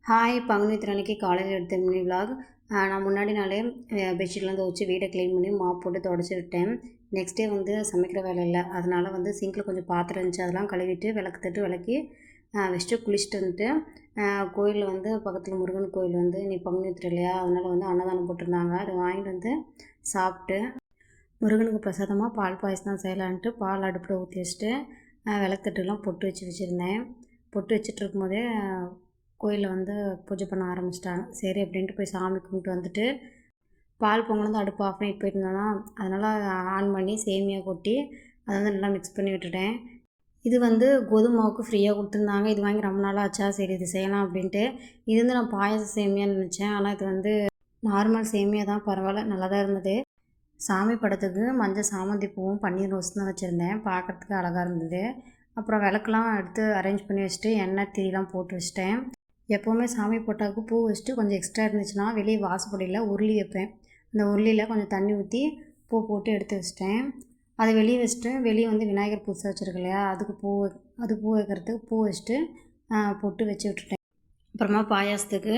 Hi Panguni அன்னைக்கு காலையில் எடுத்த மினி விலாக். நான் முன்னாடி நாளே பெட்ஷீட்லாம் துவச்சி வீடை க்ளீன் பண்ணி மாப் போட்டு தொடச்சி விட்டேன். நெக்ஸ்ட் டே வந்து சமைக்கிற வேலை இல்லை, அதனால் வந்து சிங்கில் கொஞ்சம் பாத்திரம் இருந்துச்சு, அதெல்லாம் கழுவிட்டு விளக்கு தட்டு விளக்கி வச்சுட்டு குளிச்சுட்டு வந்துட்டு கோயிலில் வந்து பக்கத்தில் முருகன் கோயில் வந்து நீ பங்குனி இல்லையா, அதனால் வந்து அன்னதானம் போட்டிருந்தாங்க. அதை வாங்கிட்டு வந்து சாப்பிட்டு முருகனுக்கு பிரசாதமாக பால் பாயசம் தான் செய்யலான்ட்டு பால் அடுப்பில் ஊற்றி வச்சுட்டு விளக்குத்தட்டுலாம் பொட்டு வச்சுருந்தேன். பொட்டு வச்சுட்டு இருக்கும்போதே கோயிலில் வந்து பூஜை பண்ண ஆரம்பிச்சிட்டாங்க. சரி அப்படின்ட்டு போய் சாமி கும்பிட்டு வந்துட்டு பால் பொங்கல் வந்து அடுப்பு ஆஃப் பண்ணிட்டு போயிருந்தோன்னா, அதனால் ஆன் பண்ணி சேமியா கொட்டி அதை வந்து நல்லா மிக்ஸ் பண்ணி விட்டுட்டேன். இது வந்து கோதுமை மாவுக்கு ஃப்ரீயாக கொடுத்துருந்தாங்க. இது வாங்கி ரொம்ப நாளாக ஆச்சா, சரி இது செய்யலாம் அப்படின்ட்டு. இது வந்து நான் பாயச சேமியான்னு நினச்சேன், ஆனால் இது வந்து நார்மல் சேமியா தான். பரவாயில்ல, நல்லா தான் இருந்தது. சாமி படத்துக்கு மஞ்சள் சாமந்தி பூவும் பன்னீர் ரோஸ் தான் வச்சுருந்தேன், பார்க்குறதுக்கு அழகாக இருந்தது. அப்புறம் விளக்குலாம் எடுத்து அரேஞ்ச் பண்ணி வச்சுட்டு எண்ணெய் திரிலாம் போட்டு வச்சிட்டேன். எப்போவுமே சாமி போட்டாவுக்கு பூ வச்சுட்டு கொஞ்சம் எக்ஸ்ட்ரா இருந்துச்சுன்னா வெளியே வாசப்படியில் உருளி வைப்பேன். அந்த உருளியில் கொஞ்சம் தண்ணி ஊற்றி பூ போட்டு எடுத்து வச்சிட்டேன். அதை வெளியே வச்சுட்டு வெளியே வந்து விநாயகர் புதுசாக வச்சுருக்கு இல்லையா, அதுக்கு பூ வைக்கிறதுக்கு பூ வச்சுட்டு பொட்டு வச்சு விட்டுட்டேன். அப்புறமா பாயாசத்துக்கு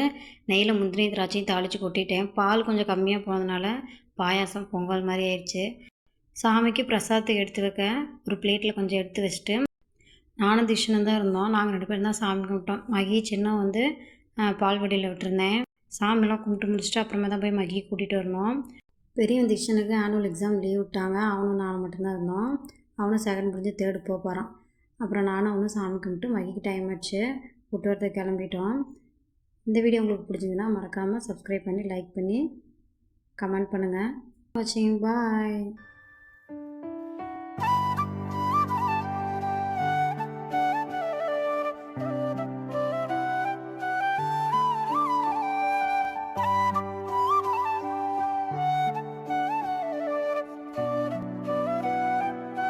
நெய்யில் முந்திரி திராட்சையும் தாளித்து கொட்டிட்டேன். பால் கொஞ்சம் கம்மியாக போனதுனால பாயாசம் பொங்கல் மாதிரி ஆயிடுச்சு. சாமிக்கு பிரசாதத்துக்கு எடுத்து வைக்க ஒரு பிளேட்டில் கொஞ்சம் எடுத்து வச்சுட்டு நானும் திஷனும் தான் இருந்தோம். நாங்கள் 2 பேரும் தான் சாமி கும்பிட்டோம். மகி சின்ன வந்து பால்வடியில் விட்டுருந்தேன். சாமிலாம் கும்பிட்டு முடிச்சுட்டு அப்புறமா தான் போய் மகி கூட்டிகிட்டு வரணும். பெரியவன் திஷனுக்கு ஆனுவல் எக்ஸாம் லீவ் விட்டாங்க. அவனும் நானும் மட்டும்தான் இருந்தோம். அவனும் செகண்ட் முடிஞ்சு தேர்டு போகிறான். அப்புறம் நானும் அவனும் சாமி கும்பிட்டு மகிக்கு டைம் ஆச்சு, கூட்டு வரத்துக்கு கிளம்பிட்டோம். இந்த வீடியோ உங்களுக்கு பிடிச்சிருந்துன்னா மறக்காமல் சப்ஸ்கிரைப் பண்ணி லைக் பண்ணி கமெண்ட் பண்ணுங்கள். வாட்சிங், பாய்.